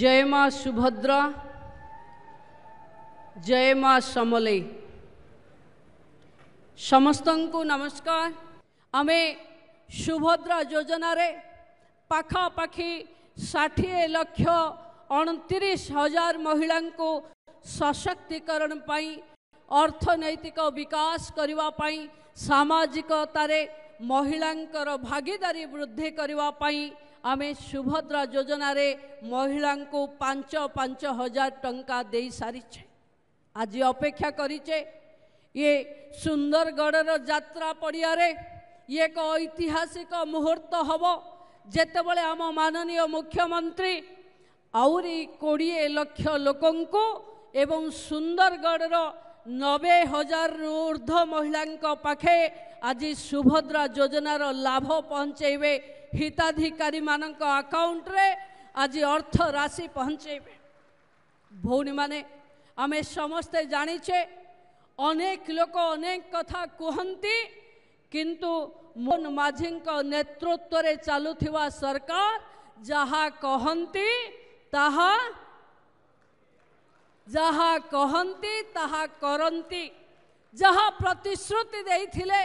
जय माँ सुभद्रा, जय माँ समलेई। समस्तंकु नमस्कार। आमे सुभद्रा योजना रे पाखापाखि 60 लाख 29,000 महिला को सशक्तिकरण पाई, अर्थनैतिक विकास करने पाई, सामाजिकतारे महिलांकर भागीदारी वृद्धि करने पाई आमे सुभद्रा योजना रे महिला को 5-5 हजार टंका दे सारी। आज अपेक्षा करिचे ये सुंदरगढ़ यात्रा पड़िया रे ये एक ऐतिहासिक मुहूर्त हम जेतेबेले आम माननीय मुख्यमंत्री आउरी 20 लाख लोकंको एवं सुंदरगढ़ 90,000 रु ऊर्ध्व महिला पाखे आज सुभद्रा योजनार लाभ पहुँचेबे, हिताधिकारी मानक अकाउंट रे आज अर्थ राशि पहुँचेबे। भौणी माने आमे समस्ते जानिछे अनेक लोक अनेक कथा कहती, किंतु मोहन माझी नेतृत्व रे चालुथिवा सरकार जहा कहती ताहा करती, जहा प्रतिश्रुति देइथिले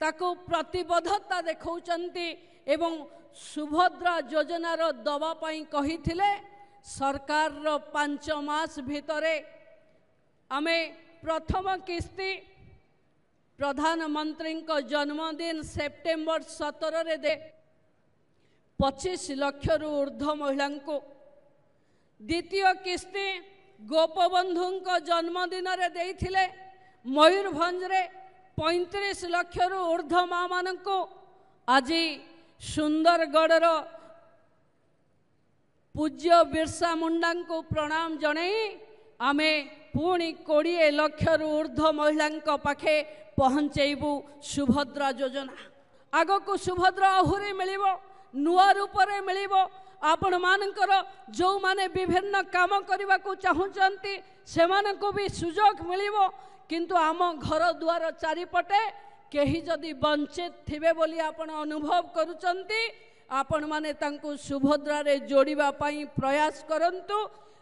ताकू प्रतिबद्धता देखौचंती एवं सुभद्रा योजनार दवा पाई कहिथिले सरकार रो 5 मास भितरे आमे प्रथम किस्ती प्रधानमंत्री को जन्मदिन सेप्टेम्बर 17 रे दे 25 लाख रु ऊर्ध्व महिला को, द्वितीय किस्ती गोपबंधु को जन्मदिन रे देइथिले मयूरभंज रे 35 लाख रु ऊर्ध्व माँ मान को, आज सुंदरगढ़ पूज्य बिरसा मुंडा को प्रणाम जनाई आमे पुणी 20 लाख रु ऊर्ध्व महिला पाखे पहुँचेबू सुभद्रा योजना। आग को सुभद्रा आहुरी मिलिबो, नुआ रूप रे मिलिबो। आपण मानकर जो माने विभिन्न काम करने को चाहूँगी से भी सुजोग मिलिबो, किंतु आम घर दुआर चारिपटे केही जदि वंचित थिबे बोली आपण अनुभव करुचंती, आपण माने तांको सुभद्रा रे जोड़िबा पाई प्रयास करंतु।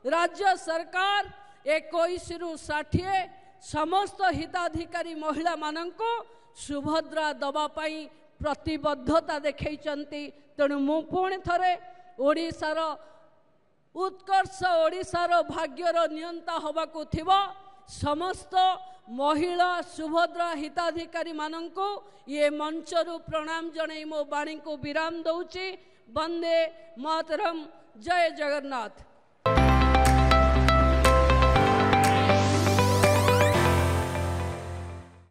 राज्य सरकार 21 रु 60 समस्त हिताधिकारी महिला मानंको सुभद्रा दबा पाई प्रतिबद्धता देखैचंती। तेणु मु पुणी थरे ओडिशार उत्कर्ष ओडिशार भाग्यर नियंता हवाकू थिबा समस्त महिला सुभद्रा हिताधिकारी मानंको ये मंचरू प्रणाम जनाई मो बाणी को विराम दउची। वंदे मातरम, जय जगन्नाथ।